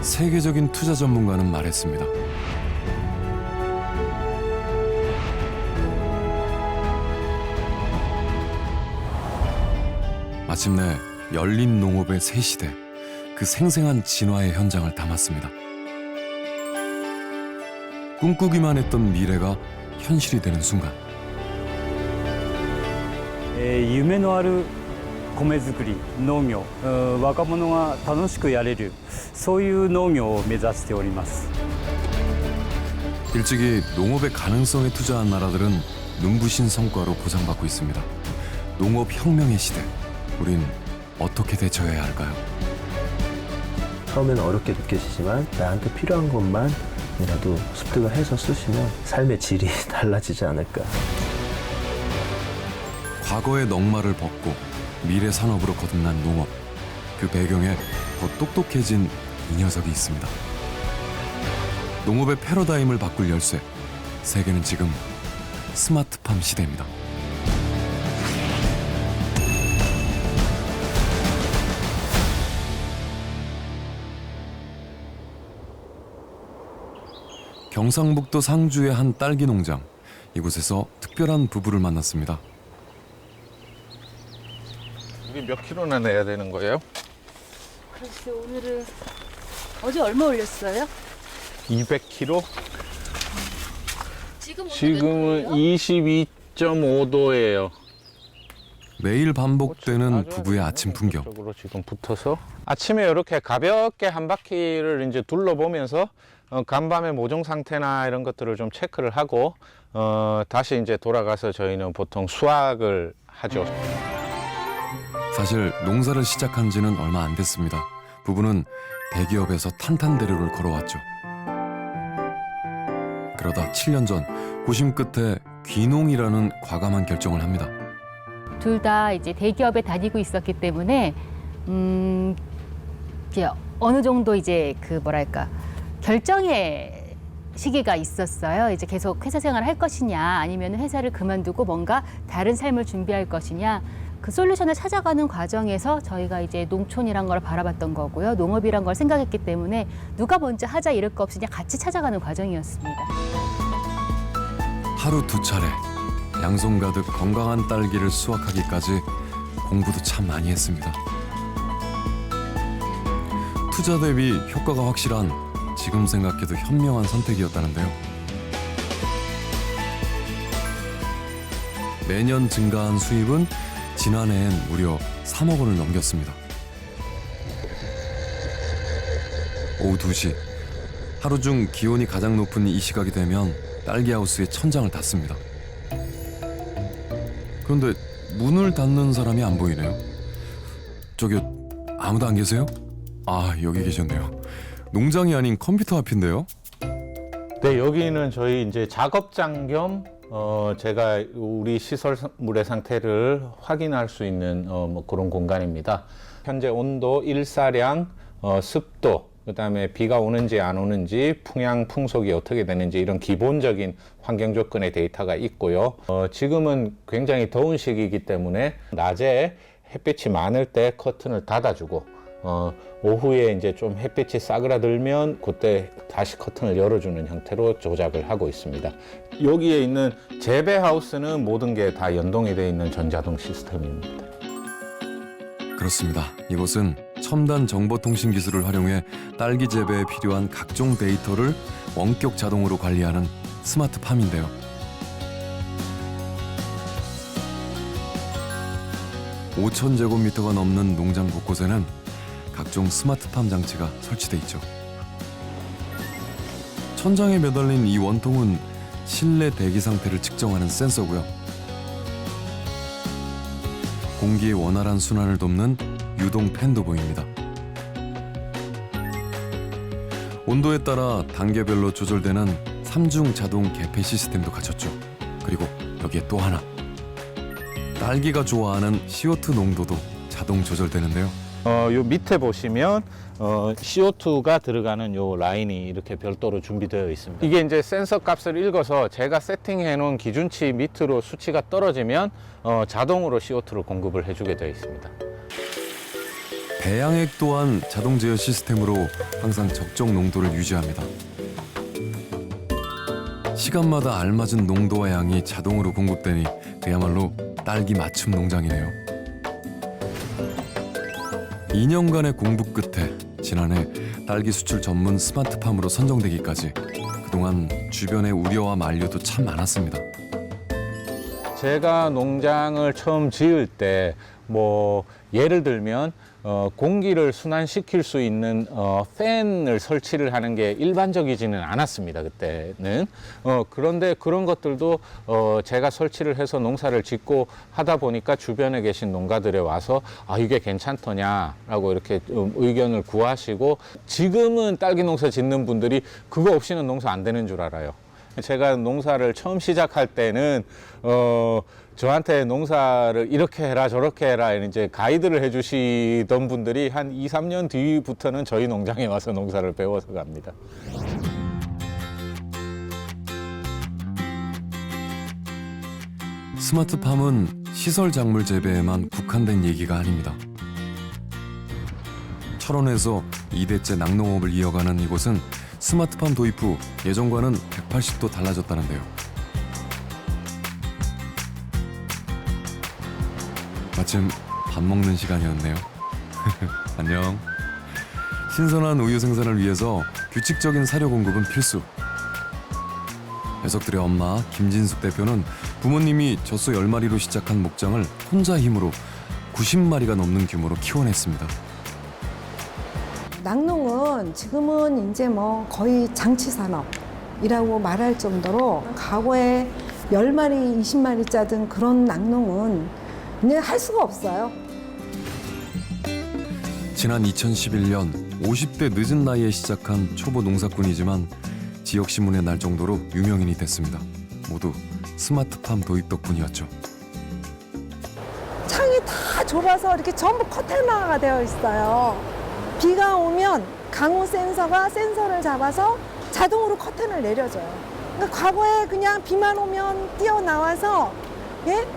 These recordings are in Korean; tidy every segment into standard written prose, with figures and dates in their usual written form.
세계적인 투자 전문가는 말했습니다. 마침내 열린 농업의 새 시대, 그 생생한 진화의 현장을 담았습니다. 꿈꾸기만 했던 미래가 현실이 되는 순간, 夢のある米作り、農業、若者が楽しくやれる、そういう農業を目指しております。 일찍이 농업의 가능성에 투자한 나라들은 눈부신 성과로 보상받고 있습니다. 농업혁명의 시대, 우린 어떻게 대처해야 할까요? 처음에는 어렵게 느껴지지만 나한테 필요한 것만이라도 습득을 해서 쓰시면 삶의 질이 달라지지 않을까. 과거의 넉마를 벗고 미래 산업으로 거듭난 농업, 그 배경에 더 똑똑해진 이 녀석이 있습니다. 농업의 패러다임을 바꿀 열쇠, 세계는 지금 스마트팜 시대입니다. 경상북도 상주의 한 딸기 농장, 이곳에서 특별한 부부를 만났습니다. 우리 몇 킬로나 내야 되는 거예요? 글쎄, 오늘은 어제 얼마 올렸어요? 200킬로? 지금은 22.5도예요. 매일 반복되는 부부의 아침 풍경. 쪽으로 지금 붙어서 아침에 이렇게 가볍게 한 바퀴를 이제 둘러보면서 간밤의 모종 상태나 이런 것들을 좀 체크를 하고 다시 이제 돌아가서 저희는 보통 수확을 하죠. 사실 농사를 시작한 지는 얼마 안 됐습니다. 부부는 대기업에서 탄탄대로를 걸어왔죠. 그러다 7년 전 고심 끝에 귀농이라는 과감한 결정을 합니다. 둘 다 이제 대기업에 다니고 있었기 때문에 이제 어느 정도 이제 그 뭐랄까 결정의 시기가 있었어요. 이제 계속 회사 생활을 할 것이냐, 아니면 회사를 그만두고 뭔가 다른 삶을 준비할 것이냐. 그 솔루션을 찾아가는 과정에서 저희가 이제 농촌이란 걸 바라봤던 거고요. 농업이란 걸 생각했기 때문에 누가 먼저 하자 이럴 거 없이 그냥 같이 찾아가는 과정이었습니다. 하루 두 차례 양손 가득 건강한 딸기를 수확하기까지 공부도 참 많이 했습니다. 투자 대비 효과가 확실한, 지금 생각해도 현명한 선택이었다는데요. 매년 증가한 수입은 지난해엔 무려 3억 원을 넘겼습니다. 오후 2시, 하루 중 기온이 가장 높은 이 시각이 되면 딸기하우스의 천장을 닫습니다. 그런데 문을 닫는 사람이 안 보이네요. 저기 아무도 안 계세요? 아, 여기 계셨네요. 농장이 아닌 컴퓨터 앞인데요. 네, 여기는 저희 이제 작업장 겸 제가 우리 시설물의 상태를 확인할 수 있는 뭐 그런 공간입니다. 현재 온도, 일사량, 습도, 그다음에 비가 오는지 안 오는지, 풍향, 풍속이 어떻게 되는지 이런 기본적인 환경 조건의 데이터가 있고요. 지금은 굉장히 더운 시기이기 때문에 낮에 햇빛이 많을 때 커튼을 닫아주고 오후에 이제 좀 햇빛이 싸그라들면 그때 다시 커튼을 열어주는 형태로 조작을 하고 있습니다. 여기에 있는 재배 하우스는 모든 게 다 연동이 되어 있는 전자동 시스템입니다. 그렇습니다. 이곳은 첨단 정보통신 기술을 활용해 딸기 재배에 필요한 각종 데이터를 원격 자동으로 관리하는 스마트팜인데요. (5,000제곱미터가) 넘는 농장 곳곳에는 각종 스마트팜 장치가 설치돼 있죠. 천장에 매달린 이 원통은 실내 대기 상태를 측정하는 센서고요. 공기의 원활한 순환을 돕는 유동 팬도 보입니다. 온도에 따라 단계별로 조절되는 3중 자동 개폐 시스템도 갖췄죠. 그리고 여기에 또 하나, 딸기가 좋아하는 CO2 농도도 자동 조절되는데요. 요 밑에 보시면 CO2가 들어가는 요 라인이 이렇게 별도로 준비되어 있습니다. 이게 이제 센서 값을 읽어서 제가 세팅해 놓은 기준치 밑으로 수치가 떨어지면 자동으로 CO2를 공급을 해주게 되어 있습니다. 배양액 또한 자동 제어 시스템으로 항상 적정 농도를 유지합니다. 시간마다 알맞은 농도와 양이 자동으로 공급되니 그야말로 딸기 맞춤 농장이네요. 2년간의 공부 끝에 지난해 딸기 수출 전문 스마트팜으로 선정되기까지 그동안 주변의 우려와 만류도 참 많았습니다. 제가 농장을 처음 지을 때 뭐 예를 들면 공기를 순환시킬 수 있는 팬을 설치를 하는 게 일반적이지는 않았습니다. 그때는 그런데 그런 것들도 제가 설치를 해서 농사를 짓고 하다 보니까 주변에 계신 농가들에 와서 아 이게 괜찮더냐라고 이렇게 의견을 구하시고 지금은 딸기 농사 짓는 분들이 그거 없이는 농사 안 되는 줄 알아요. 제가 농사를 처음 시작할 때는 저한테 농사를 이렇게 해라 저렇게 해라 이제 가이드를 해주시던 분들이 한 2, 3년 뒤부터는 저희 농장에 와서 농사를 배워서 갑니다. 스마트팜은 시설 작물 재배에만 국한된 얘기가 아닙니다. 철원에서 2대째 낙농업을 이어가는 이곳은 스마트팜 도입 후 예전과는 180도 달라졌다는데요. 마침 밥 먹는 시간이었네요. 안녕. 신선한 우유 생산을 위해서 규칙적인 사료 공급은 필수. 녀석들의 엄마 김진숙 대표는 부모님이 젖소 10마리로 시작한 목장을 혼자 힘으로 90마리가 넘는 규모로 키워냈습니다. 낙농은 지금은 이제 뭐 거의 장치 산업이라고 말할 정도로 과거에 10마리, 20마리 짜던 그런 낙농은 이제 할 수가 없어요. 지난 2011년 50대 늦은 나이에 시작한 초보 농사꾼이지만 지역신문에 날 정도로 유명인이 됐습니다. 모두 스마트팜 도입 덕분이었죠. 창이 다 좁아서 이렇게 전부 커튼화가 되어 있어요. 비가 오면 강우 센서가 센서를 잡아서 자동으로 커튼을 내려줘요. 그러니까 과거에 그냥 비만 오면 뛰어나와서 예?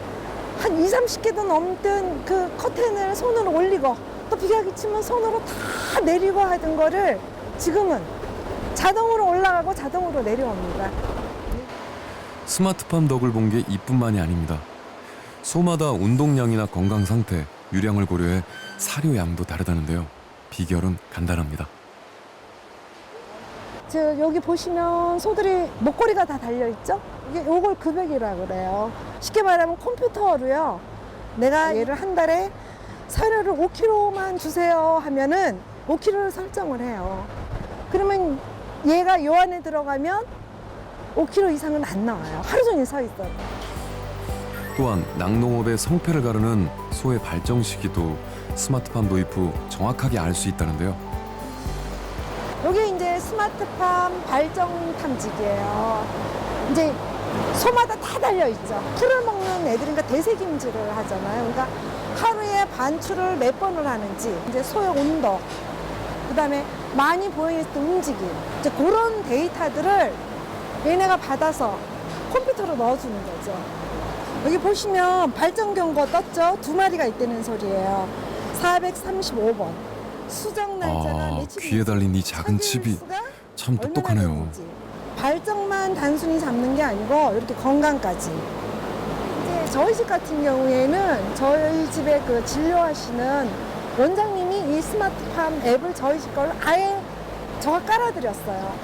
한 20, 30개도 넘던 그 커튼을 손으로 올리고 또 비가 그치면 손으로 다 내리고 하던 거를 지금은 자동으로 올라가고 자동으로 내려옵니다. 스마트팜 덕을 본 게 이뿐만이 아닙니다. 소마다 운동량이나 건강 상태, 유량을 고려해 사료 양도 다르다는데요. 비결은 간단합니다. 여기 보시면 소들이 목걸이가 다 달려있죠? 요걸 급액이라고 그래요. 쉽게 말하면 컴퓨터로요. 내가 얘를 한 달에 사료를 5kg만 주세요 하면은 5kg를 설정을 해요. 그러면 얘가 요 안에 들어가면 5kg 이상은 안 나와요. 하루 종일 서 있어요. 또한 낙농업의 성패를 가르는 소의 발정 시기도 스마트팜 도입 후 정확하게 알 수 있다는데요. 여기 이제 스마트팜 발정 탐지기예요. 이제 소마다 다 달려있죠. 풀을 먹는 애들이니까 대세김질을 하잖아요. 그러니까 하루에 반출을 몇 번을 하는지, 이제 소의 온도, 그 다음에 많이 보여있을 때 움직임, 이제 그런 데이터들을 얘네가 받아서 컴퓨터로 넣어주는 거죠. 여기 보시면 발정 경고 떴죠? 2마리가 있다는 소리예요. 435번. 수정 날짜나 며칠 귀에 달린 이 작은 칩이 참 똑똑하네요. 발정만 단순히 잡는 게 아니고 이렇게 건강까지. 이제 저희 집 같은 경우에는 저희 집에 그 진료하시는 원장님이 이 스마트팜 앱을 저희 집 걸 아예 저가 깔아드렸어요.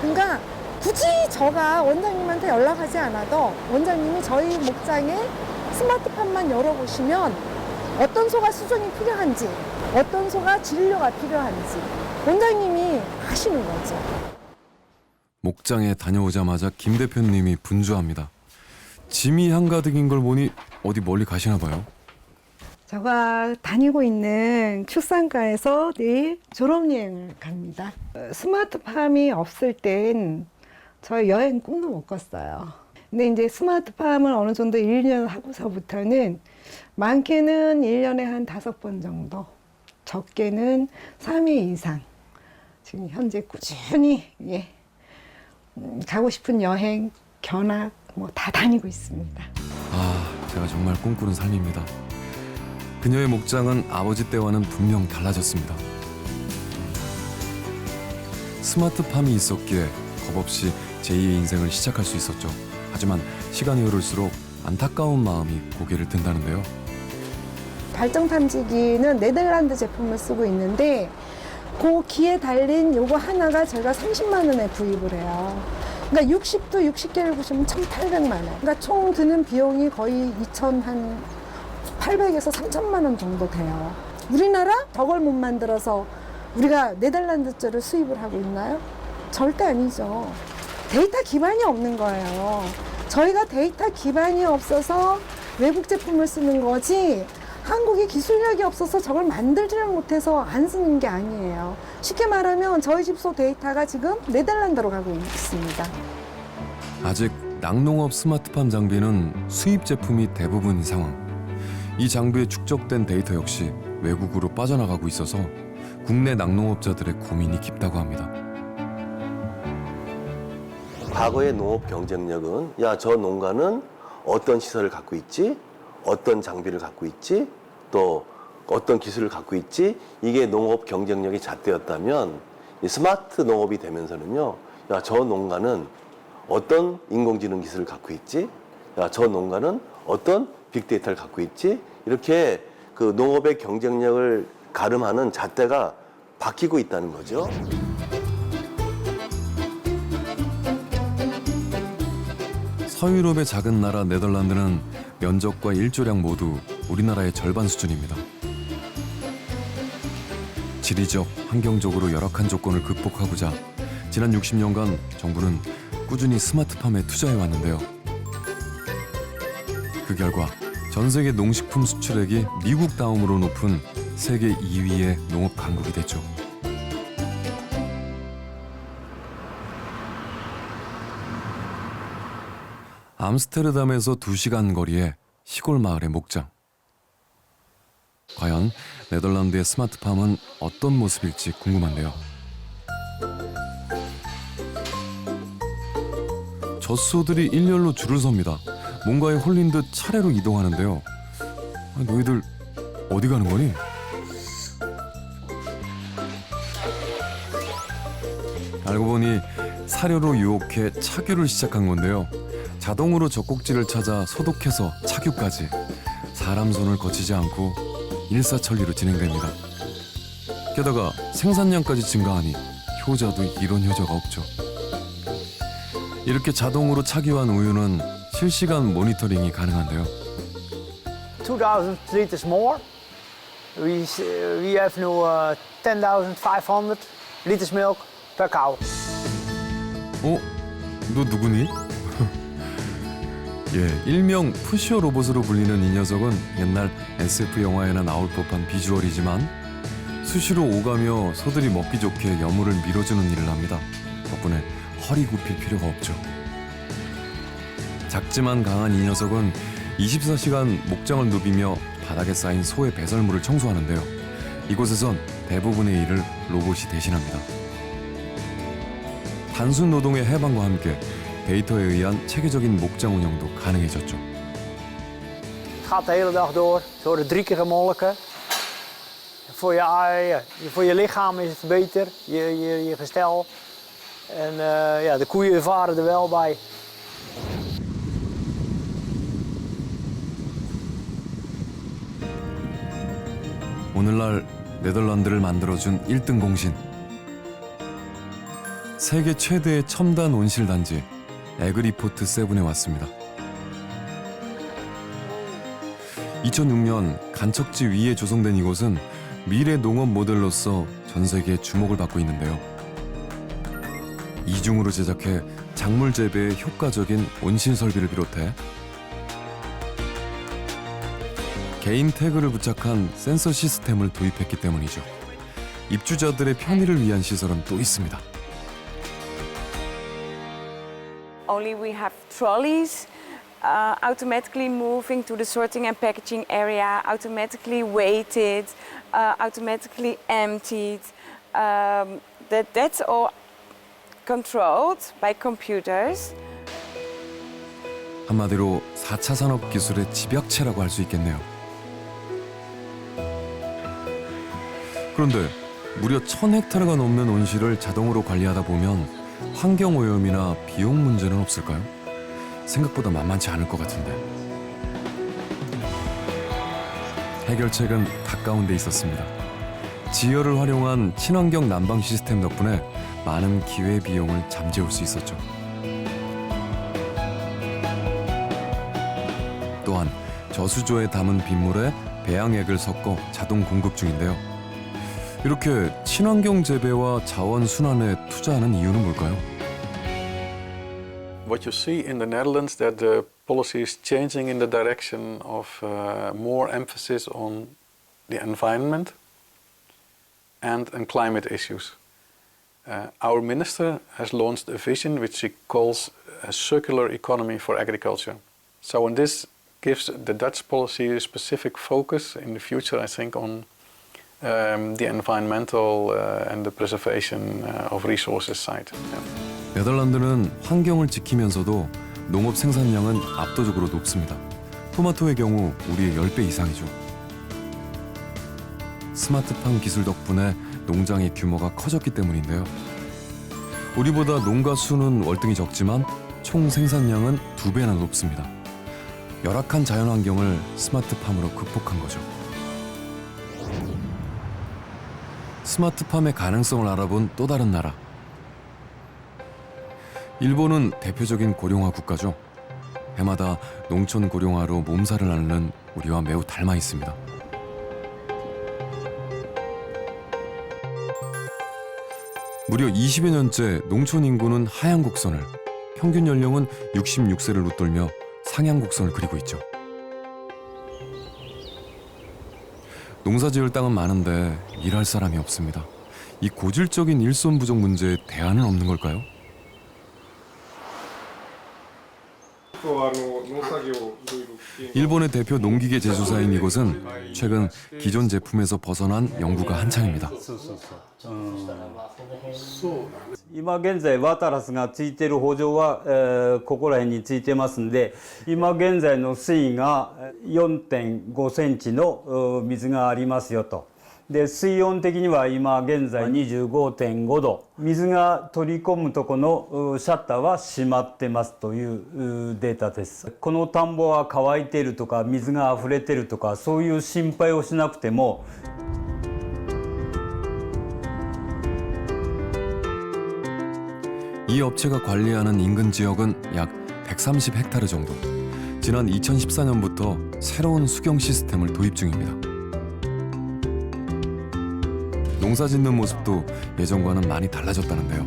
그러니까 굳이 저가 원장님한테 연락하지 않아도 원장님이 저희 목장에 스마트팜만 열어보시면 어떤 소가 수정이 필요한지, 어떤 소가 진료가 필요한지 원장님이 하시는 거죠. 목장에 다녀오자마자 김 대표님이 분주합니다. 짐이 한가득인 걸 보니 어디 멀리 가시나 봐요. 제가 다니고 있는 축산과에서 내일 졸업여행을 갑니다. 스마트팜이 없을 땐 저희 여행 꿈도 못 꿨어요. 근데 이제 스마트팜을 어느 정도 1년 하고서부터는 많게는 1년에 한 5번 정도, 적게는 3회 이상 지금 현재 꾸준히 가고 싶은 여행, 견학 뭐 다 다니고 있습니다. 제가 정말 꿈꾸는 삶입니다. 그녀의 목장은 아버지 때와는 분명 달라졌습니다. 스마트팜이 있었기에 겁없이 제2의 인생을 시작할 수 있었죠. 하지만 시간이 흐를수록 안타까운 마음이 고개를 든다는데요. 발정 탐지기는 네덜란드 제품을 쓰고 있는데 그 기에 달린 요거 하나가 저희가 30만 원에 구입을 해요. 그러니까 60도 60개를 보시면 1,800만 원. 그러니까 총 드는 비용이 거의 2,800에서 3,000만 원 정도 돼요. 우리나라 저걸 못 만들어서 우리가 네덜란드제를 수입을 하고 있나요? 절대 아니죠. 데이터 기반이 없는 거예요. 저희가 데이터 기반이 없어서 외국 제품을 쓰는 거지 한국이 기술력이 없어서 저걸 만들지를 못해서 안 쓰는 게 아니에요. 쉽게 말하면 저희 집소 데이터가 지금 네덜란드로 가고 있습니다. 아직 낙농업 스마트팜 장비는 수입 제품이 대부분인 상황. 이 장비에 축적된 데이터 역시 외국으로 빠져나가고 있어서 국내 낙농업자들의 고민이 깊다고 합니다. 과거의 농업 경쟁력은 야, 저 농가는 어떤 시설을 갖고 있지? 어떤 장비를 갖고 있지? 또 어떤 기술을 갖고 있지? 이게 농업 경쟁력이 잣대였다면 이 스마트 농업이 되면서는요. 야, 저 농가는 어떤 인공지능 기술을 갖고 있지? 야, 저 농가는 어떤 빅데이터를 갖고 있지? 이렇게 그 농업의 경쟁력을 가름하는 잣대가 바뀌고 있다는 거죠. 서유럽의 작은 나라 네덜란드는 면적과 일조량 모두 우리나라의 절반 수준입니다. 지리적, 환경적으로 열악한 조건을 극복하고자 지난 60년간 정부는 꾸준히 스마트팜에 투자해 왔는데요. 그 결과 전 세계 농식품 수출액이 미국 다음으로 높은 세계 2위의 농업 강국이 됐죠. 암스테르담에서 2시간 거리의 시골 마을의 목장. 과연 네덜란드의 스마트팜은 어떤 모습일지 궁금한데요. 젖소들이 일렬로 줄을 섭니다. 뭔가에 홀린 듯 차례로 이동하는데요. 너희들 어디 가는 거니? 알고 보니 사료로 유혹해 착유를 시작한 건데요. 자동으로 젖꼭지를 찾아 소독해서 착유까지 사람 손을 거치지 않고 일사천리로 진행됩니다. 게다가 생산량까지 증가하니 효자도 이런 효자가 없죠. 이렇게 자동으로 착유한 우유는 실시간 모니터링이 가능한데요. 2,000 liters more. We have now 10,500 liters milk per cow. 너 누구니? 예, 일명 푸시오 로봇으로 불리는 이 녀석은 옛날 SF 영화에나 나올 법한 비주얼이지만 수시로 오가며 소들이 먹기 좋게 여물을 밀어주는 일을 합니다. 덕분에 허리 굽힐 필요가 없죠. 작지만 강한 이 녀석은 24시간 목장을 누비며 바닥에 쌓인 소의 배설물을 청소하는데요. 이곳에선 대부분의 일을 로봇이 대신합니다. 단순 노동의 해방과 함께 데이터에 의한 체계적인 목장 운영도 가능해졌죠. Het gaat de hele dag door. Ze worden 3 keer gemolken. Voor je lichaam is het beter, je gestel. En de koeien varen er wel bij. 오늘날 네덜란드를 만들어준 1등 공신. 세계 최대의 첨단 온실 단지 에그리포트 세븐에 왔습니다. 2006년 간척지 위에 조성된 이곳은 미래 농업 모델로서 전 세계에 주목을 받고 있는데요. 이중으로 제작해 작물 재배에 효과적인 온실 설비를 비롯해 개인 태그를 부착한 센서 시스템을 도입했기 때문이죠. 입주자들의 편의를 위한 시설은 또 있습니다. Only we have trolleys automatically moving to the sorting and packaging area, automatically weighted, automatically emptied. That's all controlled by computers. 한마디로 4차 산업 기술의 집약체라고 할 수 있겠네요. 그런데 무려 1000헥타르가 넘는 온실을 자동으로 관리하다 보면 환경오염이나 비용 문제는 없을까요? 생각보다 만만치 않을 것 같은데. 해결책은 가까운 데 있었습니다. 지열을 활용한 친환경 난방 시스템 덕분에 많은 기회비용을 잠재울 수 있었죠. 또한 저수조에 담은 빗물에 배양액을 섞어 자동 공급 중인데요. 이렇게 친환경 재배와 자원 순환에 투자하는 이유는 뭘까요? What you see in the Netherlands that the policy is changing in the direction of more emphasis on the environment and climate issues. Our minister has launched a vision which he calls a circular economy for agriculture. So and this gives the Dutch policy a specific focus in the future, I think, on the environmental and the preservation of resources side. Yeah. 네덜란드는 환경을 지키면서도 농업 생산량은 압도적으로 높습니다. 토마토의 경우 우리의 10배 이상이죠. 스마트팜 기술 덕분에 농장의 규모가 커졌기 때문인데요. 우리보다 농가 수는 월등히 적지만 총 생산량은 2배나 높습니다. 열악한 자연환경을 스마트팜으로 극복한 거죠. 스마트팜의 가능성을 알아본 또 다른 나라. 일본은 대표적인 고령화 국가죠. 해마다 농촌 고령화로 몸살을 앓는 우리와 매우 닮아 있습니다. 무려 20여 년째 농촌 인구는 하향 곡선을, 평균 연령은 66세를 웃돌며 상향 곡선을 그리고 있죠. 농사지을 땅은 많은데 일할 사람이 없습니다. 이 고질적인 일손 부족 문제에 대안은 없는 걸까요? 일본의 대표 농기계 제조사인 이곳은 최근 기존 제품에서 벗어난 연구가 한창입니다. 今現在ワタラスがついてる補助は、ここら辺についてますんで、今現在の水位が 4.5 センチの水がありますよと。で水温的には今現在 25.5 度、水が取り込むとこのシャッターは閉まってますというデータです。この田んぼは乾いているとか水が溢れているとかそういう心配をしなくても、 이 업체가 관리하는 인근 지역은 약 130헥타르 정도. 지난 2014년부터 새로운 수경 시스템을 도입 중입니다. 농사 짓는 모습도 예전과는 많이 달라졌다는데요.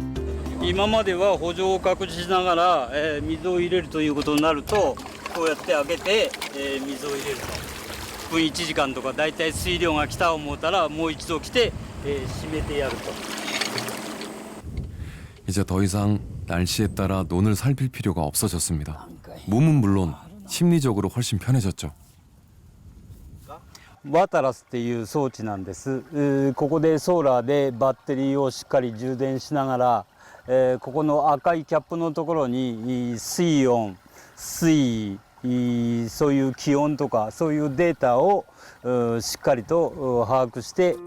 今までは補助を隠しながら、水を入れるということになるとこうやって開けて、水を入れると分1時間とかだいたい水量が来たと思ったらもう一度来て、閉めてやると 이제 더 이상 날씨에 따라 논을 살필 필요가 없어졌습니다. 몸은 물론 심리적으로 훨씬 편해졌죠. ワタラスっていう装置なんです。ここでソーラーでバッテリーをしっかり充電しながら、ここの赤いキャップのところに水温、水位、そういう気温とかそういうデータをしっかりと把握して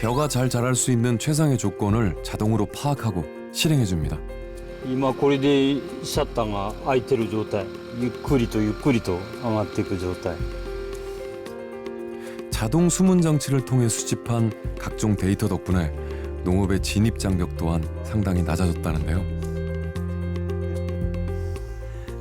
벼가 잘 자랄 수 있는 최상의 조건을 자동으로 파악하고 실행해 줍니다. 今これでシャッターが開いてる状態、ゆっくりとゆっくりと上がっていく状態。 자동 수문 장치를 통해 수집한 각종 데이터 덕분에 농업의 진입 장벽 또한 상당히 낮아졌다는데요.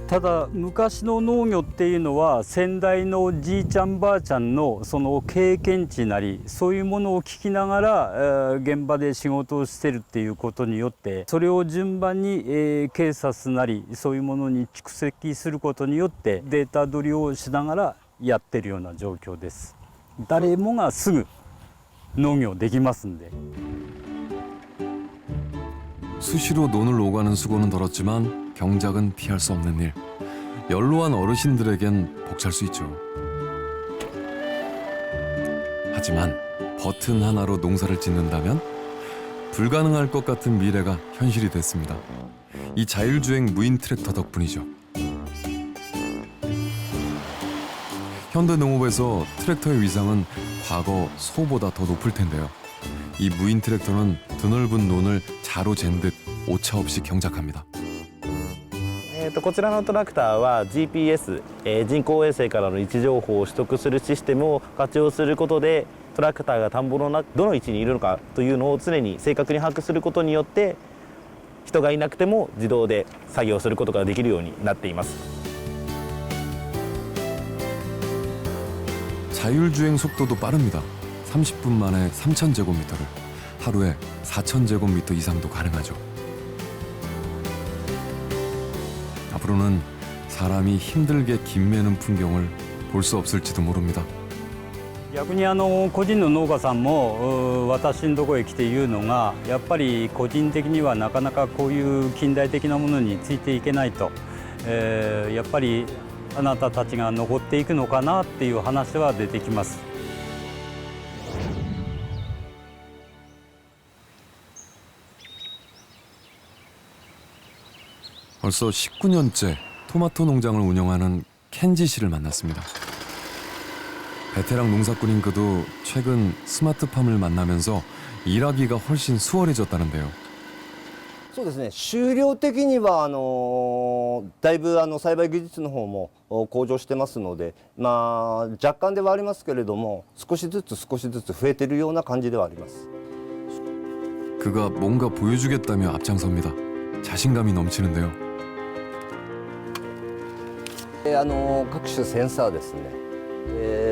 ただ昔の農業っていうのは先代のじいちゃんばあちゃんのその経験値なりそういうものを聞きながら現場で仕事をしてるっていうことによってそれを順番に警察なりそういうものに蓄積することによってデータ取りをしながらやってるような状況です。誰もがすぐ農業できますんで。 수시로 논을 오가는 수고는 덜었지만 경작은 피할 수 없는 일. 연로한 어르신들에겐 벅찰 수 있죠. 하지만 버튼 하나로 농사를 짓는다면 불가능할 것 같은 미래가 현실이 됐습니다. 이 자율주행 무인 트랙터 덕분이죠. 현대 농업에서 트랙터의 위상은 과거 소보다 더 높을 텐데요. 이 무인 트랙터는 드넓은 논을 자로 잰 듯 오차 없이 경작합니다. こちらのトラクターは GPS、人工衛星からの位置情報を取得するシステムを活用することでトラクターが田んぼの中どの位置にいるのかというのを常に正確に把握することによって人がいなくても自動で作業することができるようになっています。 자율주행 속도도 빠릅니다. 30분 만에 3,000제곱미터를, 하루에 4,000제곱미터 이상도 가능하죠. 앞으로는 사람이 힘들게 김 매는 풍경을 볼 수 없을지도 모릅니다. 逆に個人の農家さんも私のところへ来て言うのが、やっぱり個人的にはなかなかこういう近代的なものについていけないと、やっぱりあなたたちが残っていくのかなっていう話は出てきます。 벌써 19년째 토마토 농장을 운영하는 켄지 씨를 만났습니다. 베테랑 농사꾼인 그도 최근 스마트팜을 만나면서 일하기가 훨씬 수월해졌다는데요. そうですね、収量的にはだいぶ栽培技術の方も向上してますので、まあ、若干ではありますけれども少しずつ増えているような感じではあります。 그가 뭔가 보여주겠다며 앞장섭니다. 자신감이 넘치는데요. 各種センサーですね、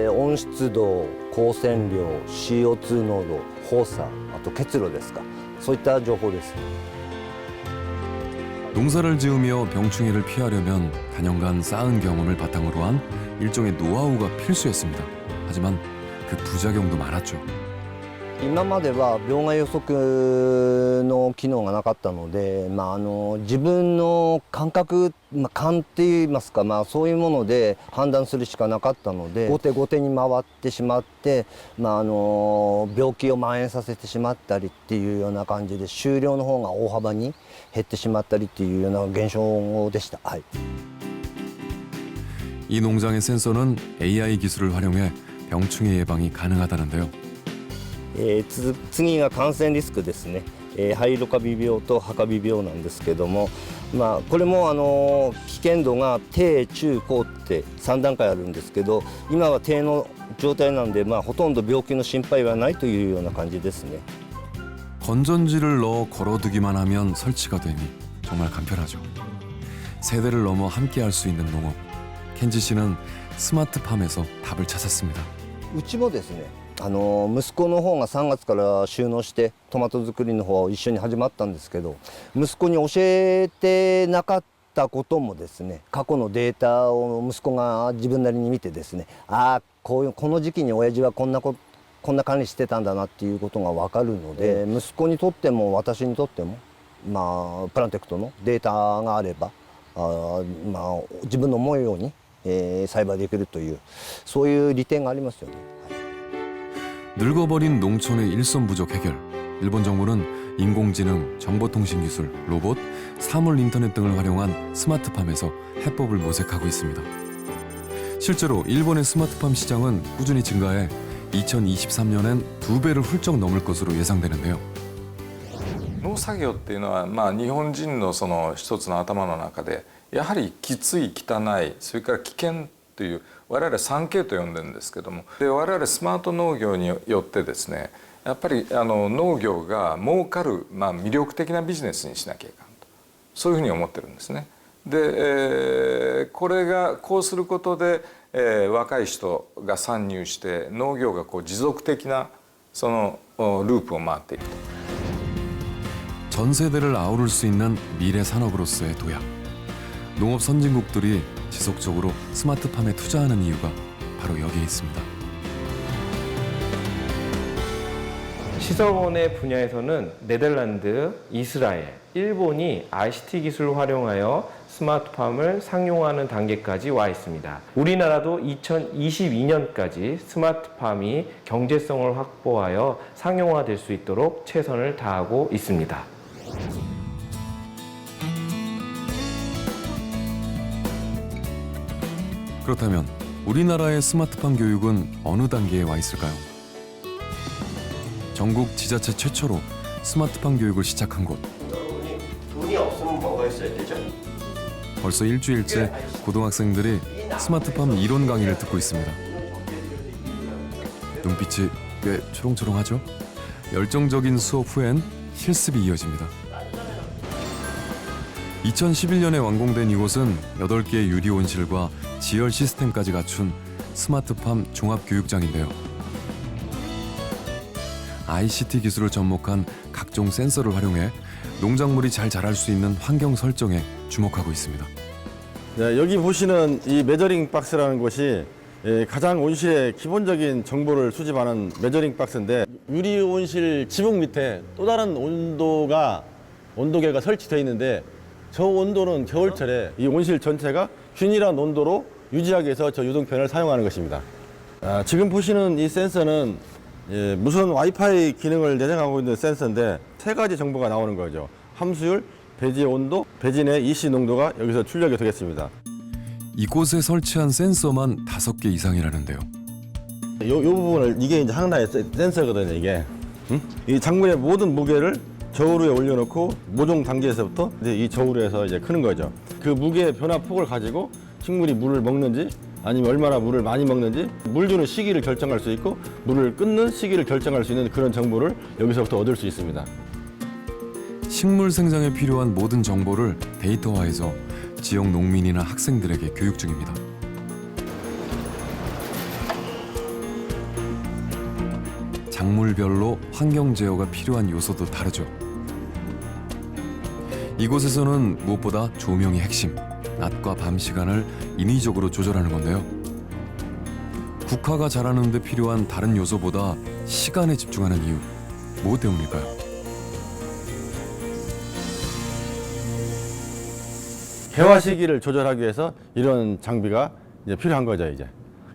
温湿度、光線量、CO2 濃度、放射、あと結露ですか、そういった情報です。 농사를 지으며 병충해를 피하려면 단연간 쌓은 경험을 바탕으로 한 일종의 노하우가 필수였습니다. 하지만 그 부작용도 많았죠. 今までは病害予測の機能がなかったので、自分の感覚、勘っていいますか、そういうもので判断するしかなかったので、後手に回ってしまって、病気を蔓延させてしまったりっていうような感じで収量の方が大幅に減ってしまったりっていうような現象でした。はい、 이 농장의 센서는 AI 기술을 활용해 병충해 예방이 가능하다는데요. 次が感染リスクですね、肺ロカビ病とハカビ病なんですけども、これも危険度が低中高って3段階あるんですけど、今は低の状態なんで、ほとんど病気の心配はないというような感じですね。 건전지를 넣어 걸어두기만 하면 설치가 되니 정말 간편하죠. 세대를 넘어 함께할 수 있는 농업. 켄지 씨는 스마트팜에서 답을 찾았습니다. うちもですね、息子の方が3月から就農してトマト作りの方一緒に始まったんですけど、息子に教えてなかったこともですね、過去のデータを息子が自分なりに見てですね、この時期に親父はこんな管理してたんだなっていうことが分かるので、息子にとっても私にとっても、プランテクトのデータがあれば自分の思うように、栽培できるというそういう利点がありますよね。 늙어버린 농촌의 일손부족 해결. 일본 정부는 인공지능, 정보통신기술, 로봇, 사물 인터넷 등을 활용한 스마트팜에서 해법을 모색하고 있습니다. 실제로 일본의 스마트팜 시장은 꾸준히 증가해 2023년엔 2배를 훌쩍 넘을 것으로 예상되는데요. 農作業っていうのは、日本人のその一つの頭の中でやはりきつい、汚い、それから危険という我々 3K と呼んでるんですけども、で我々スマート農業によってですね、やっぱり農業が儲かる、魅力的なビジネスにしなきゃいかんと、そういうふうに思ってるんですね。で、これがこうすることで、若い人が参入して農業が持続的なそのループを回っていくと。 전 세대를 아우를 수 있는 미래 산업으로서의 도약. 농업 선진국들이 지속적으로 스마트팜에 투자하는 이유가 바로 여기에 있습니다. 시설원의 분야에서는 네덜란드, 이스라엘, 일본이 ICT 기술을 활용하여 스마트팜을 상용화하는 단계까지 와 있습니다. 우리나라도 2022년까지 스마트팜이 경제성을 확보하여 상용화될 수 있도록 최선을 다하고 있습니다. 그렇다면 우리나라의 스마트팜 교육은 어느 단계에 와 있을까요? 전국 지자체 최초로 스마트팜 교육을 시작한 곳. 돈이 없으면 뭐가 있어야 되죠? 벌써 일주일째 고등학생들이 스마트팜 이론 강의를 듣고 있습니다. 눈빛이 꽤 초롱초롱하죠? 열정적인 수업 후엔 실습이 이어집니다. 2011년에 완공된 이곳은 8개의 유리 온실과 지열 시스템까지 갖춘 스마트팜 종합교육장인데요. ICT 기술을 접목한 각종 센서를 활용해 농작물이 잘 자랄 수 있는 환경 설정에 주목하고 있습니다. 네, 여기 보시는 이 메저링 박스라는 것이 가장 온실의 기본적인 정보를 수집하는 메저링 박스인데, 유리 온실 지붕 밑에 또 다른 온도계가 설치되어 있는데, 저 온도는 겨울철에 이 온실 전체가 균일한 온도로 유지하기 위해서 저 유동편을 사용하는 것입니다. 지금 보시는 이 센서는 무선 와이파이 기능을 내장하고 있는 센서인데, 3가지 정보가 나오는 거죠. 함수율, 배지의 온도, 배지 내 EC 농도가 여기서 출력이 되겠습니다. 이곳에 설치한 센서만 5개 이상이라는데요. 요 부분을, 이게 이제 하나의 센서거든요, 이게. 이 작물의 모든 무게를 저울 위에 올려놓고 모종 단계에서부터 이제 이 저울에서 이제 크는 거죠. 그 무게의 변화 폭을 가지고 식물이 물을 먹는지, 아니면 얼마나 물을 많이 먹는지, 물 주는 시기를 결정할 수 있고 물을 끊는 시기를 결정할 수 있는 그런 정보를 여기서부터 얻을 수 있습니다. 식물 생장에 필요한 모든 정보를 데이터화해서 지역 농민이나 학생들에게 교육 중입니다. 작물별로 환경 제어가 필요한 요소도 다르죠. 이곳에서는 무엇보다 조명이 핵심, 낮과 밤 시간을 인위적으로 조절하는 건데요. 국화가 자라는 데 필요한 다른 요소보다 시간에 집중하는 이유, 뭐 때문일까요? 개화 시기를 조절하기 위해서 이런 장비가 이제 필요한 거죠, 이제.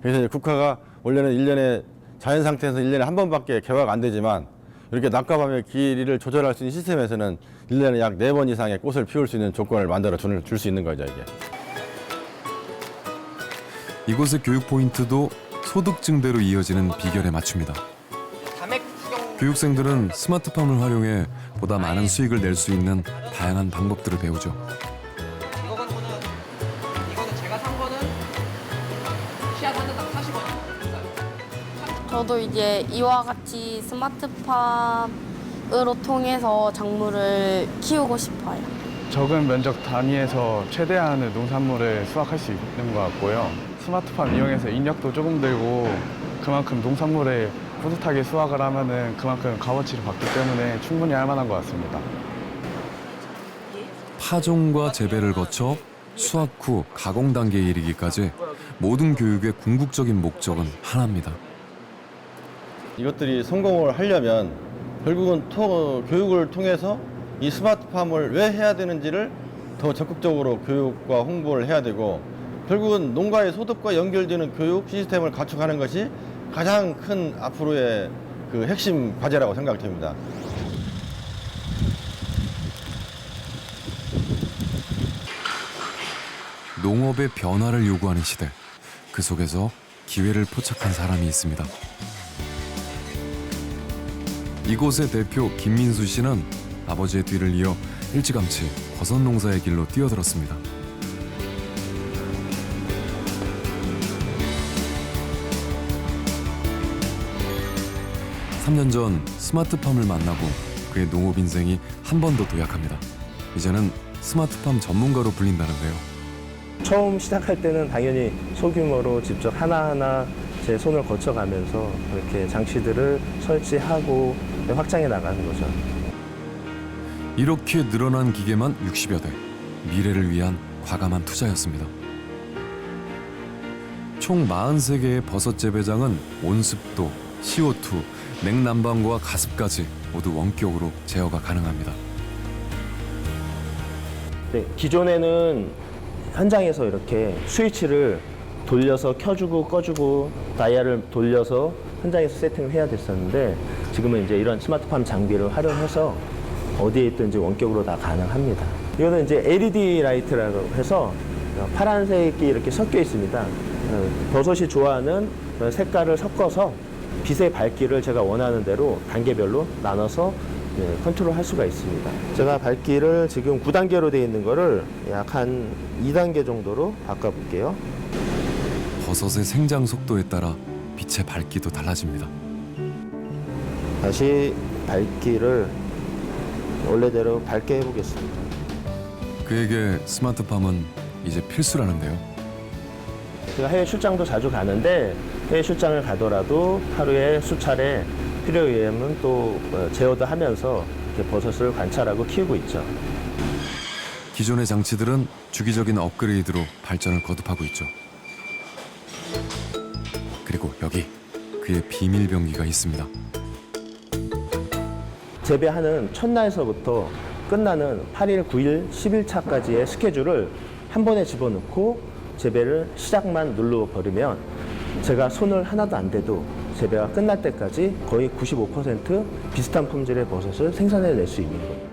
그래서 이제 국화가 원래는 1년에 자연 상태에서 1년에 한 번밖에 개화가 안 되지만, 이렇게 낮과 밤의 길이를 조절할 수 있는 시스템에서는 1년에 약 4번 이상의 꽃을 피울 수 있는 조건을 만들어 줄 수 있는 거죠, 이게. 이곳의 교육 포인트도 소득 증대로 이어지는 비결에 맞춥니다. 교육생들은 스마트팜을 활용해 보다 많은 수익을 낼 수 있는 다양한 방법들을 배우죠. 이거는 제가 산 거는 씨앗 한 대당 40원이에요. 저도 이제 이와 같이 스마트팜으로 통해서 작물을 키우고 싶어요. 적은 면적 단위에서 최대한의 농산물을 수확할 수 있는 것 같고요. 스마트팜 이용해서 인력도 조금 들고 그만큼 농산물을 뿌듯하게 수확을 하면은 그만큼 값어치를 받기 때문에 충분히 할 만한 것 같습니다. 파종과 재배를 거쳐 수확 후 가공 단계에 이르기까지 모든 교육의 궁극적인 목적은 하나입니다. 이것들이 성공을 하려면 결국은 교육을 통해서 이 스마트팜을 왜 해야 되는지를 더 적극적으로 교육과 홍보를 해야 되고, 결국은 농가의 소득과 연결되는 교육 시스템을 갖춰가는 것이 가장 큰 앞으로의 그 핵심 과제라고 생각됩니다. 농업의 변화를 요구하는 시대, 그 속에서 기회를 포착한 사람이 있습니다. 이곳의 대표 김민수 씨는 아버지의 뒤를 이어 일찌감치 버섯 농사의 길로 뛰어들었습니다. 3년 전 스마트팜을 만나고 그의 농업 인생이 한 번 더 도약합니다. 이제는 스마트팜 전문가로 불린다는데요. 처음 시작할 때는 당연히 소규모로 직접 하나하나 제 손을 거쳐가면서 그렇게 장치들을 설치하고 확장해 나가는 거죠. 이렇게 늘어난 기계만 60여 대, 미래를 위한 과감한 투자였습니다. 총 43개의 버섯 재배장은 온습도, CO2, 냉난방과 가습까지 모두 원격으로 제어가 가능합니다. 네, 기존에는 현장에서 이렇게 스위치를 돌려서 켜주고 꺼주고 다이얼을 돌려서 현장에서 세팅을 해야 됐었는데, 지금은 이제 이런 스마트팜 장비를 활용해서 어디에 있든지 원격으로 다 가능합니다. 이거는 이제 LED 라이트라고 해서 파란색이 이렇게 섞여 있습니다. 버섯이 좋아하는 그런 색깔을 섞어서 빛의 밝기를 제가 원하는 대로 단계별로 나눠서 컨트롤 할 수가 있습니다. 제가 밝기를 지금 9단계로 되어 있는 거를 약 한 2단계 정도로 바꿔볼게요. 버섯의 생장 속도에 따라 빛의 밝기도 달라집니다. 다시 밝기를 원래대로 밝게 해보겠습니다. 그에게 스마트팜은 이제 필수라는데요. 제가 해외 출장도 자주 가는데 해외 출장을 가더라도 하루에 수차례 필요에 의하면 또 제어도 하면서 이렇게 버섯을 관찰하고 키우고 있죠. 기존의 장치들은 주기적인 업그레이드로 발전을 거듭하고 있죠. 그리고 여기 그의 비밀 병기가 있습니다. 재배하는 첫날서부터 끝나는 8일, 9일, 10일차까지의 스케줄을 한 번에 집어넣고 재배를 시작만 눌러버리면 제가 손을 하나도 안 대도 재배가 끝날 때까지 거의 95% 비슷한 품질의 버섯을 생산해낼 수 있는 거예요.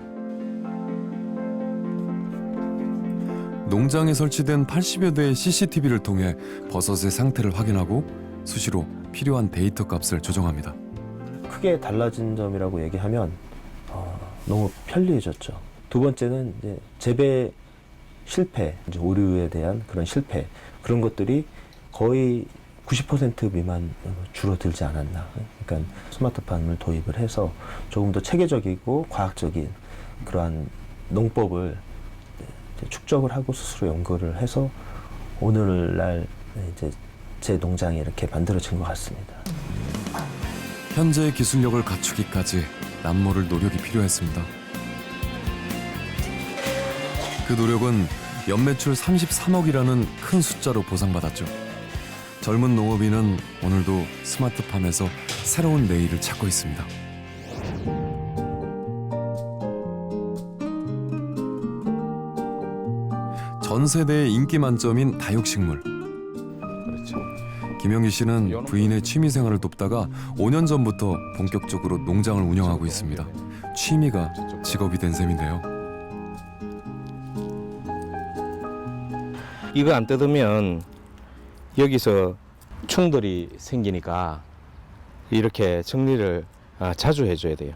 농장에 설치된 80여 대의 CCTV를 통해 버섯의 상태를 확인하고 수시로 필요한 데이터 값을 조정합니다. 크게 달라진 점이라고 얘기하면 너무 편리해졌죠. 두 번째는 이제 재배 실패, 이제 오류에 대한 그런 실패, 그런 것들이 거의 90% 미만 줄어들지 않았나. 그러니까 스마트팜을 도입을 해서 조금 더 체계적이고 과학적인 그러한 농법을 축적을 하고 스스로 연구를 해서 오늘날 이제 제 농장이 이렇게 만들어진 것 같습니다. 현재의 기술력을 갖추기까지 남모를 노력이 필요했습니다. 그 노력은 연매출 33억이라는 큰 숫자로 보상받았죠. 젊은 농업인은 오늘도 스마트팜에서 새로운 내일을 찾고 있습니다. 전 세대의 인기 만점인 다육식물. 그렇죠. 김영희 씨는 부인의 취미 생활을 돕다가 5년 전부터 본격적으로 농장을 운영하고 있습니다. 취미가 직업이 된 셈인데요. 이거 안 뜯으면 여기서 충돌이 생기니까 이렇게 정리를 자주 해줘야 돼요.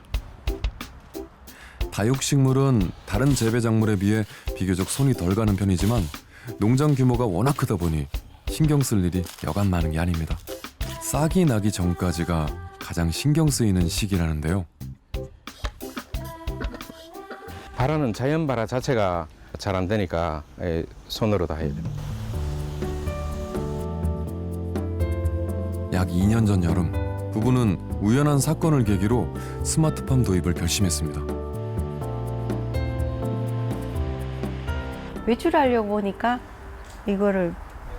다육식물은 다른 재배 작물에 비해 비교적 손이 덜 가는 편이지만 농장 규모가 워낙 크다 보니 신경 쓸 일이 여간 많은 게 아닙니다. 싹이 나기 전까지가 가장 신경 쓰이는 시기라는데요. 발화는 자연 발화 자체가 잘 안 되니까 손으로 다 해야 돼요. 약 2년 전 여름, 부부는 우연한 사건을 계기로 스마트팜 도입을 결심했습니다. 외출하려고 보니까 이거를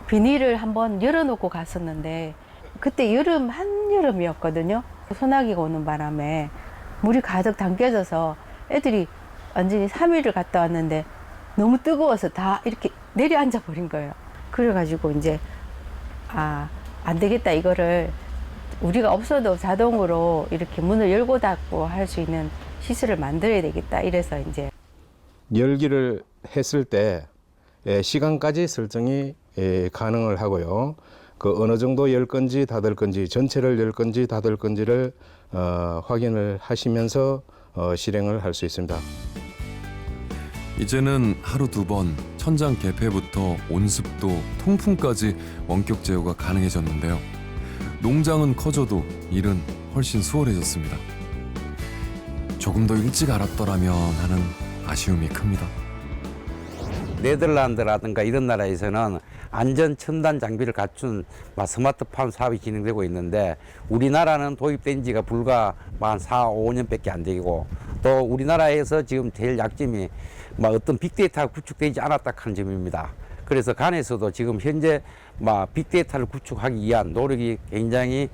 비닐을 한번 열어놓고 갔었는데 그때 한여름이었거든요. 소나기가 오는 바람에 물이 가득 담겨져서 애들이 완전히 3일을 갔다 왔는데 너무 뜨거워서 다 이렇게 내려앉아 버린 거예요. 그래가지고 이제 안 되겠다, 이거를 우리가 없어도 자동으로 이렇게 문을 열고 닫고 할 수 있는 시설을 만들어야 되겠다, 이래서 이제 열기를 했을 때 시간까지 설정이 가능을 하고요. 그 어느 정도 열 건지 닫을 건지, 전체를 열 건지 닫을 건지를 확인을 하시면서 실행을 할 수 있습니다. 이제는 하루 2번 천장 개폐부터 온습도, 통풍까지 원격 제어가 가능해졌는데요. 농장은 커져도 일은 훨씬 수월해졌습니다. 조금 더 일찍 알았더라면 하는 아쉬움이 큽니다. 네덜란드라든가 이런 나라에서는 안전 첨단 장비를 갖춘 스마트팜 사업이 진행되고 있는데 우리나라는 도입된 지가 불과 한 4, 5년밖에 안 되고 또 우리나라에서 지금 제일 약점이 어떤 빅데이터가 구축되지 않았다 하는 점입니다. 그래서 간에서도 지금 현재 빅데이터를 구축하기 위한 노력이 굉장히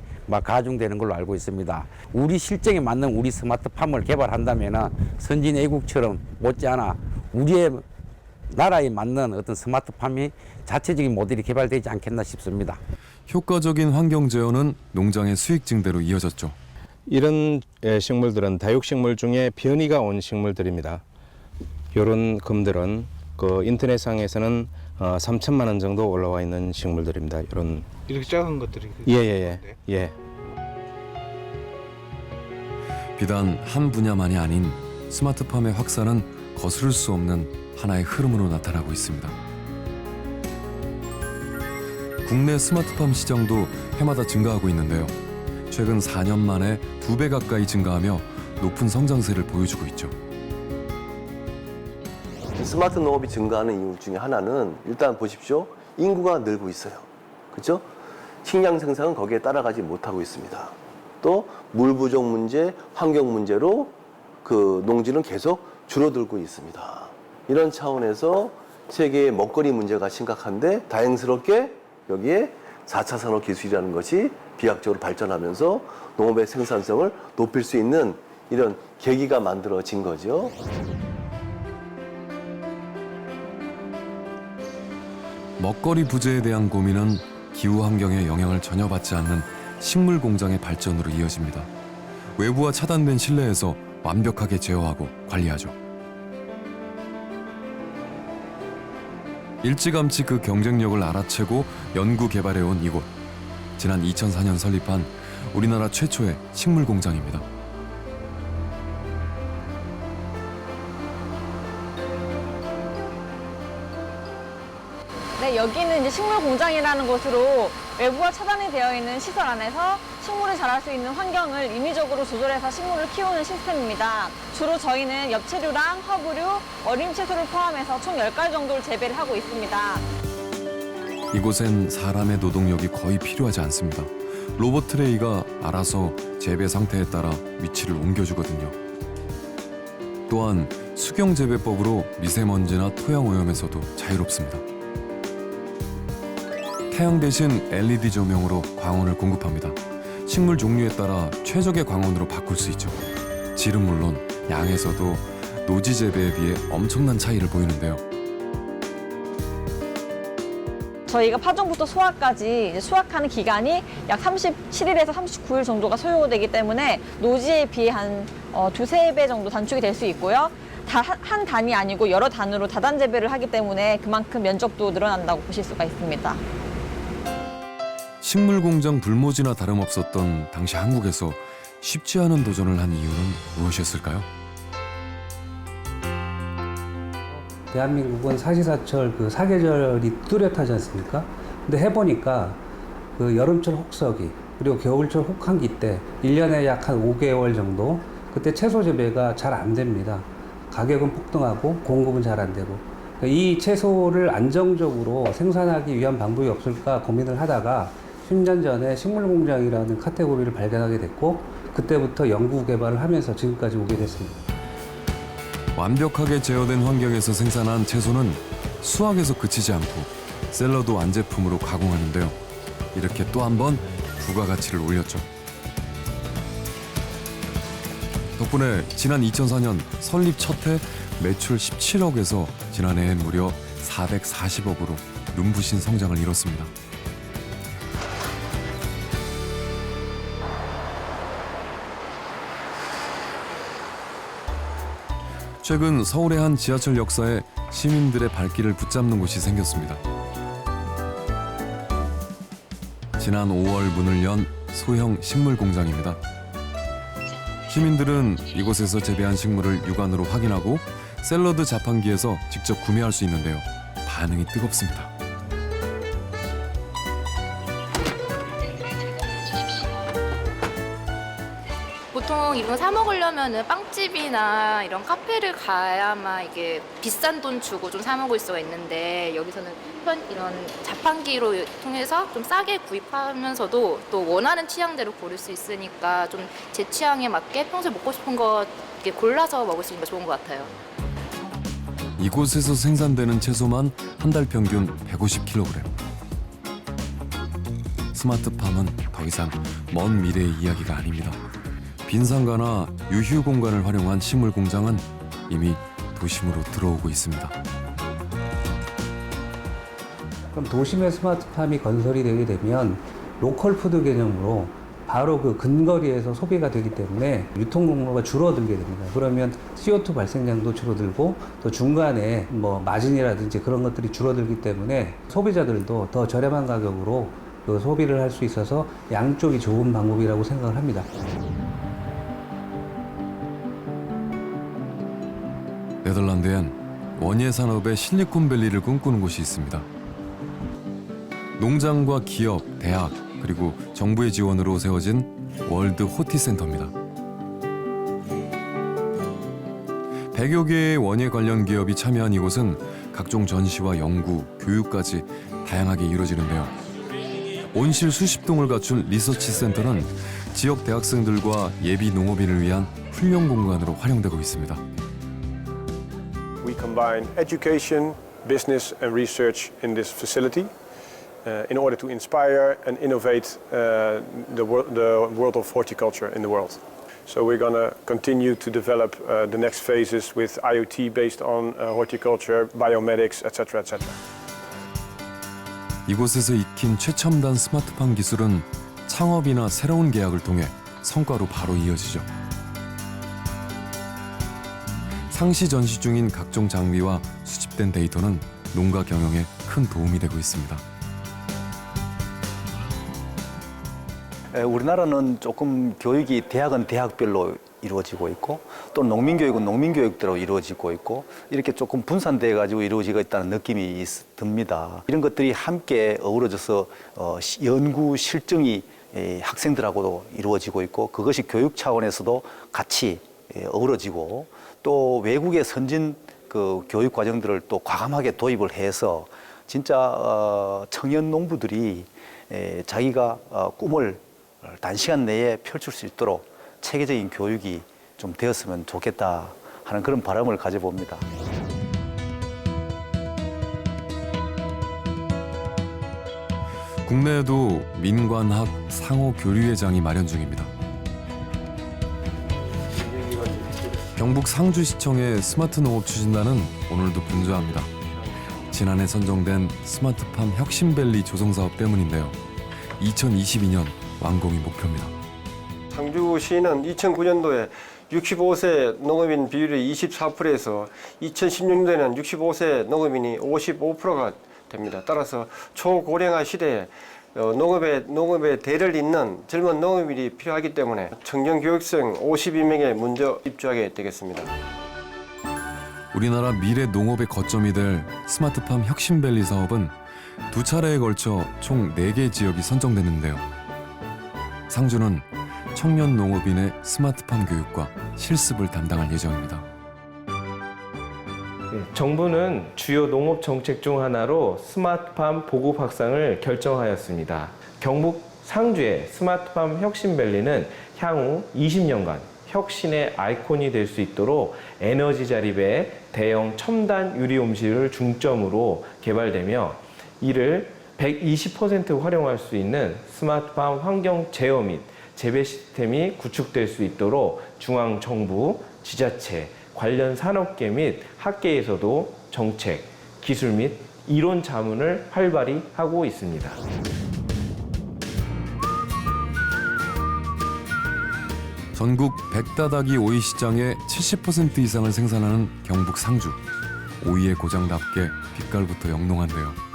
가중되는 걸로 알고 있습니다. 우리 실정에 맞는 우리 스마트팜을 개발한다면 선진 애국처럼 못지않아 우리의 나라에 맞는 어떤 스마트팜이 자체적인 모델이 개발되지 않겠나 싶습니다. 효과적인 환경 제어는 농장의 수익 증대로 이어졌죠. 이런 식물들은 다육식물 중에 변이가 온 식물들입니다. 이런 검들은 그 인터넷상에서는 3천만 원 정도 올라와 있는 식물들입니다. 이런 이렇게 작은 것들이. 예. 비단 한 분야만이 아닌 스마트팜의 확산은 거스를 수 없는 하나의 흐름으로 나타나고 있습니다. 국내 스마트팜 시장도 해마다 증가하고 있는데요. 최근 4년 만에 2배 가까이 증가하며 높은 성장세를 보여주고 있죠. 스마트 농업이 증가하는 이유 중에 하나는 일단 보십시오. 인구가 늘고 있어요. 그렇죠? 식량 생산은 거기에 따라가지 못하고 있습니다. 또 물 부족 문제, 환경 문제로 그 농지는 계속 줄어들고 있습니다. 이런 차원에서 세계의 먹거리 문제가 심각한데 다행스럽게 여기에 4차 산업 기술이라는 것이 비약적으로 발전하면서 농업의 생산성을 높일 수 있는 이런 계기가 만들어진 거죠. 먹거리 부재에 대한 고민은 기후 환경에 영향을 전혀 받지 않는 식물 공장의 발전으로 이어집니다. 외부와 차단된 실내에서 완벽하게 제어하고 관리하죠. 일찌감치 그 경쟁력을 알아채고 연구 개발해온 이곳. 지난 2004년 설립한 우리나라 최초의 식물 공장입니다. 네, 여기는 이제 식물 공장이라는 곳으로 외부와 차단이 되어 있는 시설 안에서 식물이 자랄 수 있는 환경을 인위적으로 조절해서 식물을 키우는 시스템입니다. 주로 저희는 엽채류랑 허브류, 어린 채소를 포함해서 총 10가지 정도를 재배를 하고 있습니다. 이곳엔 사람의 노동력이 거의 필요하지 않습니다. 로봇 트레이가 알아서 재배 상태에 따라 위치를 옮겨주거든요. 또한 수경 재배법으로 미세먼지나 토양 오염에서도 자유롭습니다. 태양 대신 LED 조명으로 광원을 공급합니다. 식물 종류에 따라 최적의 광원으로 바꿀 수 있죠. 질은 물론 양에서도 노지 재배에 비해 엄청난 차이를 보이는데요. 저희가 파종부터 소화까지 이제 수확하는 기간이 약 37일에서 39일 정도가 소요되기 때문에 노지에 비해 한 두세 배 정도 단축이 될 수 있고요. 한 단이 아니고 여러 단으로 다단 재배를 하기 때문에 그만큼 면적도 늘어난다고 보실 수가 있습니다. 식물 공장 불모지나 다름없었던 당시 한국에서 쉽지 않은 도전을 한 이유는 무엇이었을까요? 대한민국은 사시사철 그 사계절이 뚜렷하지 않습니까? 근데 해보니까 그 여름철 혹서기 그리고 겨울철 혹한기 때 1년에 약 한 5개월 정도 그때 채소 재배가 잘 안 됩니다. 가격은 폭등하고 공급은 잘 안 되고 이 채소를 안정적으로 생산하기 위한 방법이 없을까 고민을 하다가 10년 전에 식물공장이라는 카테고리를 발견하게 됐고 그때부터 연구 개발을 하면서 지금까지 오게 됐습니다. 완벽하게 제어된 환경에서 생산한 채소는 수확에서 그치지 않고 샐러드 완제품으로 가공하는데요. 이렇게 또 한 번 부가가치를 올렸죠. 덕분에 지난 2004년 설립 첫 해 매출 17억에서 지난해엔 무려 440억으로 눈부신 성장을 이뤘습니다. 최근 서울의 한 지하철 역사에 시민들의 발길을 붙잡는 곳이 생겼습니다. 지난 5월 문을 연 소형 식물 공장입니다. 시민들은 이곳에서 재배한 식물을 육안으로 확인하고 샐러드 자판기에서 직접 구매할 수 있는데요. 반응이 뜨겁습니다. 보통 이런 거 사 먹으려면은 빵집이나 이런 카페를 가야만 이게 비싼 돈 주고 좀 사 먹을 수가 있는데 여기서는 이런 자판기로 통해서 좀 싸게 구입하면서도 또 원하는 취향대로 고를 수 있으니까 좀 제 취향에 맞게 평소에 먹고 싶은 거 이렇게 골라서 먹을 수 있는 거 좋은 것 같아요. 이곳에서 생산되는 채소만 한 달 평균 150kg. 스마트팜은 더 이상 먼 미래의 이야기가 아닙니다. 빈상가나 유휴 공간을 활용한 식물 공장은 이미 도심으로 들어오고 있습니다. 그럼 도심의 스마트팜이 건설이 되게 되면 로컬 푸드 개념으로 바로 그 근거리에서 소비가 되기 때문에 유통 공로가 줄어들게 됩니다. 그러면 CO2 발생량도 줄어들고 또 중간에 뭐 마진이라든지 그런 것들이 줄어들기 때문에 소비자들도 더 저렴한 가격으로 그 소비를 할 수 있어서 양쪽이 좋은 방법이라고 생각을 합니다. 네덜란드엔 원예 산업의 실리콘밸리를 꿈꾸는 곳이 있습니다. 농장과 기업, 대학, 그리고 정부의 지원으로 세워진 월드 호티 센터입니다. 100여 개의 원예 관련 기업이 참여한 이곳은 각종 전시와 연구, 교육까지 다양하게 이루어지는데요. 온실 수십 동을 갖춘 리서치 센터는 지역 대학생들과 예비 농업인을 위한 훈련 공간으로 활용되고 있습니다. We combine education, business and research in this facility in order to inspire and innovate the world of horticulture in the world. So we're going to continue to develop the next phases with IoT based on horticulture, biomedics, etc., etc. 이곳에서 익힌 최첨단 스마트팜 기술은 창업이나 새로운 계약을 통해 성과로 바로 이어지죠. 상시 전시 중인 각종 장비와 수집된 데이터는 농가 경영에 큰 도움이 되고 있습니다. 우리나라는 조금 교육이 대학은 대학별로 이루어지고 있고 또 농민교육은 농민교육대로 이루어지고 있고 이렇게 조금 분산돼 가지고 이루어지고 있다는 느낌이 듭니다. 이런 것들이 함께 어우러져서 연구 실증이 학생들하고도 이루어지고 있고 그것이 교육 차원에서도 같이 어우러지고 또 외국의 선진 그 교육 과정들을 또 과감하게 도입을 해서 진짜 청년 농부들이 자기가 꿈을 단시간 내에 펼칠 수 있도록 체계적인 교육이 좀 되었으면 좋겠다 하는 그런 바람을 가져봅니다. 국내에도 민관학 상호 교류회장이 마련 중입니다. 경북 상주시청의 스마트 농업 추진단은 오늘도 분주합니다. 지난해 선정된 스마트팜 혁신밸리 조성사업 때문인데요. 2022년 완공이 목표입니다. 상주시는 2009년도에 65세 농업인 비율이 24%에서 2016년도에는 65세 농업인이 55%가 됩니다. 따라서 초고령화 시대에 농업에 대를 잇는 젊은 농업인이 필요하기 때문에 청년 교육생 52명에 먼저 입주하게 되겠습니다. 우리나라 미래 농업의 거점이 될 스마트팜 혁신밸리 사업은 두 차례에 걸쳐 총 4개 지역이 선정됐는데요. 상주는 청년 농업인의 스마트팜 교육과 실습을 담당할 예정입니다. 정부는 주요 농업 정책 중 하나로 스마트팜 보급 확산을 결정하였습니다. 경북 상주의 스마트팜 혁신밸리는 향후 20년간 혁신의 아이콘이 될 수 있도록 에너지 자립의 대형 첨단 유리 온실을 중점으로 개발되며 이를 120% 활용할 수 있는 스마트팜 환경 제어 및 재배 시스템이 구축될 수 있도록 중앙정부, 지자체, 관련 산업계 및 학계에서도 정책, 기술 및 이론 자문을 활발히 하고 있습니다. 전국 백다다기 오이 시장의 70% 이상을 생산하는 경북 상주. 오이의 고장답게 빛깔부터 영롱한데요.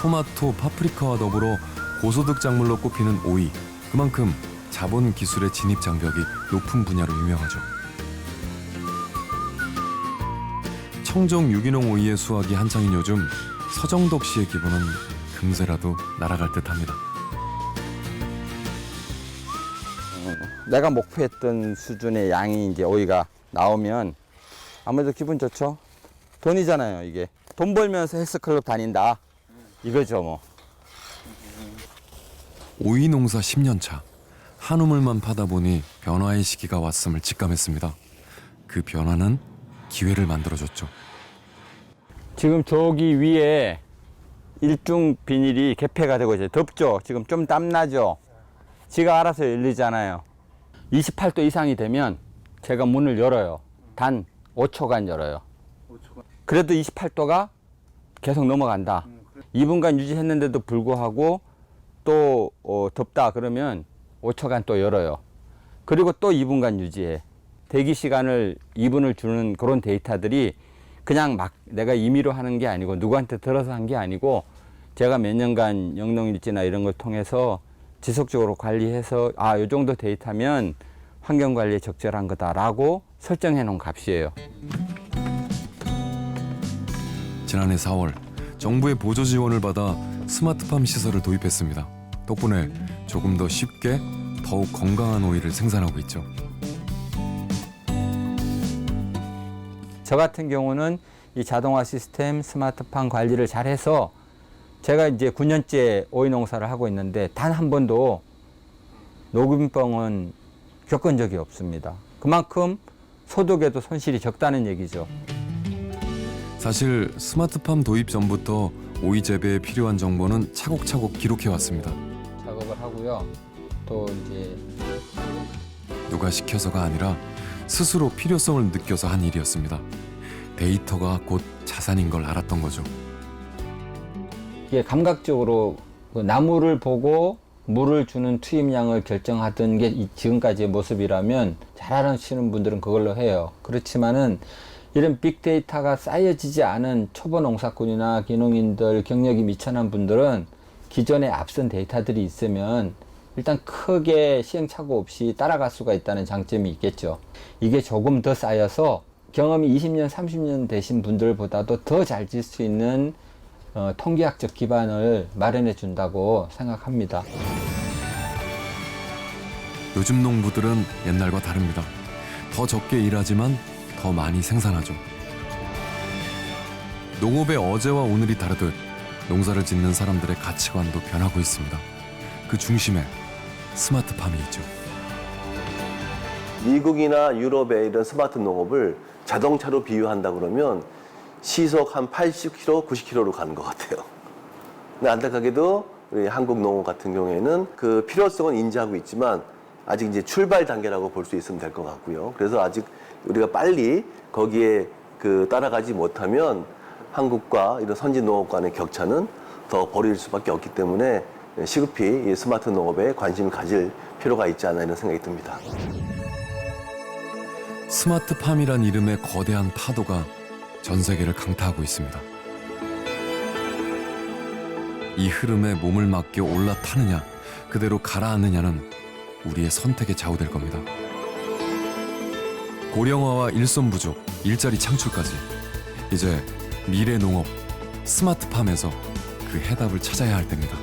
토마토, 파프리카와 더불어 고소득 작물로 꼽히는 오이. 그만큼 자본 기술의 진입 장벽이 높은 분야로 유명하죠. 청정 유기농 오이의 수확이 한창인 요즘 서정덕 씨의 기분은 금세라도 날아갈 듯합니다. 내가 목표했던 수준의 양이 이제 오이가 나오면 아무래도 기분 좋죠. 돈이잖아요, 이게. 돈 벌면서 헬스클럽 다닌다. 이거죠, 뭐. 오이 농사 10년 차. 한 우물만 파다 보니 변화의 시기가 왔음을 직감했습니다. 그 변화는 기회를 만들어줬죠. 지금 저기 위에 일중 비닐이 개폐가 되고 있어요. 덥죠? 지금 좀 땀나죠? 지가 알아서 열리잖아요. 28도 이상이 되면 제가 문을 열어요. 단 5초간 열어요. 그래도 28도가 계속 넘어간다. 2분간 유지했는데도 불구하고 또 덥다 그러면 5초간 또 열어요. 그리고 또 2분간 유지해. 대기 시간을 2분을 주는 그런 데이터들이 그냥 막 내가 임의로 하는 게 아니고 누구한테 들어서 한 게 아니고 제가 몇 년간 영농일지나 이런 걸 통해서 지속적으로 관리해서 이 정도 데이터면 환경관리에 적절한 거다라고 설정해 놓은 값이에요. 지난해 4월 정부의 보조 지원을 받아 스마트팜 시설을 도입했습니다. 덕분에 조금 더 쉽게 더욱 건강한 오이를 생산하고 있죠. 저 같은 경우는 이 자동화 시스템 스마트팜 관리를 잘해서 제가 이제 9년째 오이 농사를 하고 있는데 단 한 번도 녹균병은 겪은 적이 없습니다. 그만큼 소득에도 손실이 적다는 얘기죠. 사실 스마트팜 도입 전부터 오이 재배에 필요한 정보는 차곡차곡 기록해 왔습니다. 작업을 하고요. 또 이제 누가 시켜서가 아니라 스스로 필요성을 느껴서 한 일이었습니다. 데이터가 곧 자산인 걸 알았던 거죠. 이게 감각적으로 그 나무를 보고 물을 주는 투입량을 결정하던 게 지금까지의 모습이라면 잘 아시는 분들은 그걸로 해요. 그렇지만은 이런 빅데이터가 쌓여지지 않은 초보 농사꾼이나 기농인들, 경력이 미천한 분들은 기존에 앞선 데이터들이 있으면 일단 크게 시행착오 없이 따라갈 수가 있다는 장점이 있겠죠. 이게 조금 더 쌓여서 경험이 20년, 30년 되신 분들보다도 더 잘 질 수 있는 통계학적 기반을 마련해 준다고 생각합니다. 요즘 농부들은 옛날과 다릅니다. 더 적게 일하지만 더 많이 생산하죠. 농업의 어제와 오늘이 다르듯 농사를 짓는 사람들의 가치관도 변하고 있습니다. 그 중심에 스마트팜이 있죠. 미국이나 유럽의 이런 스마트 농업을 자동차로 비유한다 그러면 시속 한 80km, 90km로 가는 것 같아요. 근데 안타깝게도 우리 한국 농업 같은 경우에는 그 필요성은 인지하고 있지만 아직 이제 출발 단계라고 볼 수 있으면 될 것 같고요. 그래서 아직 우리가 빨리 거기에 따라가지 못하면 한국과 이런 선진 농업 간의 격차는 더 벌어질 수밖에 없기 때문에 시급히 이 스마트 농업에 관심을 가질 필요가 있지 않나 이런 생각이 듭니다. 스마트팜이란 이름의 거대한 파도가 전 세계를 강타하고 있습니다. 이 흐름에 몸을 맡겨 올라타느냐, 그대로 가라앉느냐는 우리의 선택에 좌우될 겁니다. 고령화와 일손 부족, 일자리 창출까지 이제 미래 농업, 스마트팜에서 그 해답을 찾아야 할 때입니다.